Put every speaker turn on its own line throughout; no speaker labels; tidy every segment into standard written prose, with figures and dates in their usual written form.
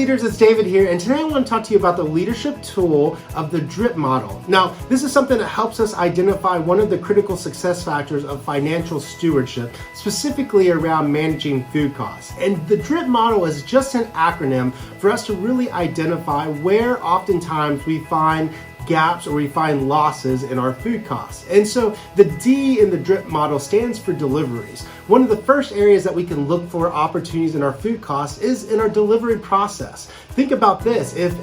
leaders, it's David here, and today I want to talk to you about the leadership tool of the DRIP model. Now, this is something that helps us identify one of the critical success factors of financial stewardship, specifically around managing food costs. And the DRIP model is just an acronym for us to really identify where oftentimes we find gaps or we find losses in our food costs. And so the D in the DRIP model stands for deliveries. One of the first areas that we can look for opportunities in our food costs is in our delivery process. Think about this. If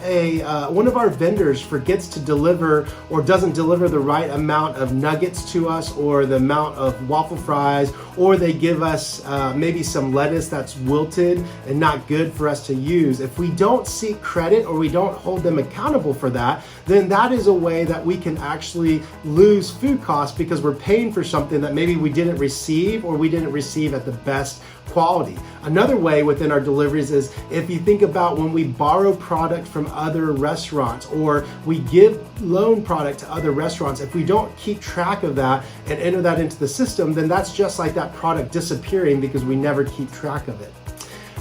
one of our vendors forgets to deliver or doesn't deliver the right amount of nuggets to us, or the amount of waffle fries, or they give us maybe some lettuce that's wilted and not good for us to use, if we don't seek credit or we don't hold them accountable for that, then that is a way that we can actually lose food costs because we're paying for something that maybe we didn't receive or we didn't receive at the best quality. Another way within our deliveries is if you think about when we borrow product from other restaurants or we give loan product to other restaurants, if we don't keep track of that and enter that into the system, then that's just like that product disappearing because we never keep track of it.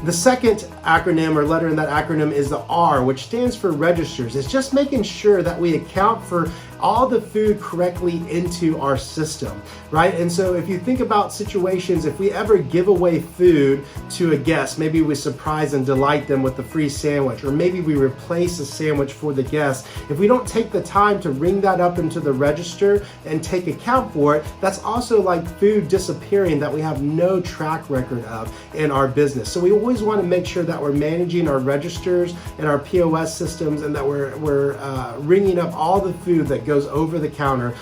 The second acronym or letter in that acronym is the R, which stands for registers. It's just making sure that we account for all the food correctly into our system, right? And so if you think about situations, if we ever give away food to a guest, maybe we surprise and delight them with the free sandwich, or maybe we replace a sandwich for the guest, if we don't take the time to ring that up into the register and take account for it, that's also like food disappearing that we have no track record of in our business. So we always want to make sure that we're managing our registers and our POS systems, and that we're ringing up all the food that goes over the counter,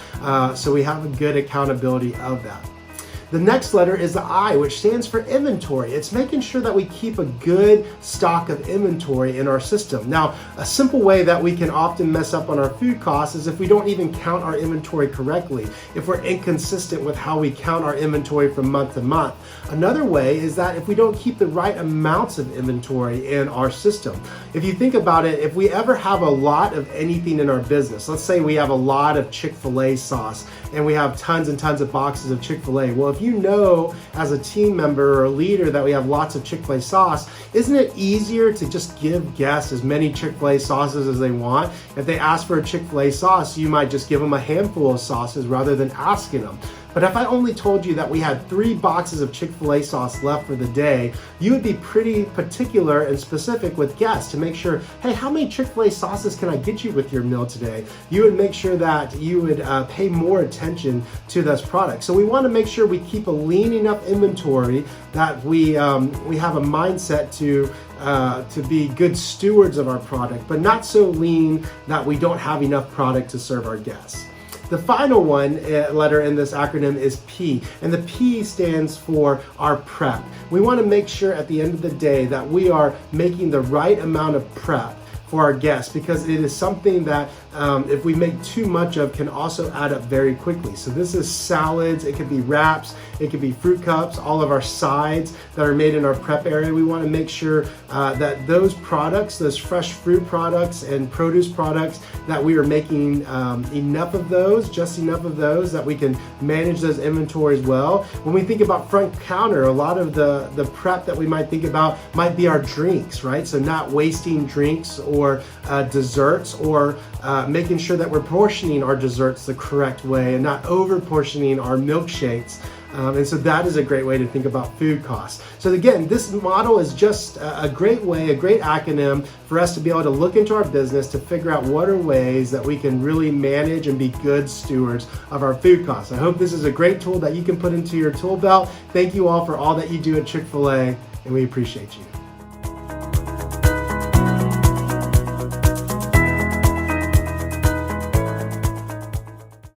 so we have a good accountability of that. The next letter is the I, which stands for inventory. It's making sure that we keep a good stock of inventory in our system. Now, a simple way that we can often mess up on our food costs is if we don't even count our inventory correctly, if we're inconsistent with how we count our inventory from month to month. Another way is that if we don't keep the right amounts of inventory in our system. If you think about it, if we ever have a lot of anything in our business, let's say we have a lot of Chick-fil-A sauce and we have tons and tons of boxes of Chick-fil-A. Well, if you know as a team member or a leader that we have lots of Chick-fil-A sauce, isn't it easier to just give guests as many Chick-fil-A sauces as they want? If they ask for a Chick-fil-A sauce, you might just give them a handful of sauces rather than asking them. But if I only told you that we had 3 boxes of Chick-fil-A sauce left for the day, you would be pretty particular and specific with guests to make sure, hey, how many Chick-fil-A sauces can I get you with your meal today? You would make sure that you would pay more attention to this product. So we want to make sure we keep a lean enough inventory that we have a mindset to be good stewards of our product, but not so lean that we don't have enough product to serve our guests. The final letter in this acronym is P, and the P stands for our prep. We want to make sure at the end of the day that we are making the right amount of prep for our guests, because it is something that if we make too much of can also add up very quickly. So this is salads, it could be wraps, it could be fruit cups, all of our sides that are made in our prep area. We want to make sure that those products, those fresh fruit products and produce products, that we are making enough of those, just enough of those, that we can manage those inventories well. When we think about front counter, a lot of the prep that we might think about might be our drinks, right? So not wasting drinks or desserts, or making sure that we're portioning our desserts the correct way and not over portioning our milkshakes. And so that is a great way to think about food costs. So again, this model is just a great way, a great acronym for us to be able to look into our business to figure out what are ways that we can really manage and be good stewards of our food costs. I hope this is a great tool that you can put into your tool belt. Thank you all for all that you do at Chick-fil-A, and we appreciate you.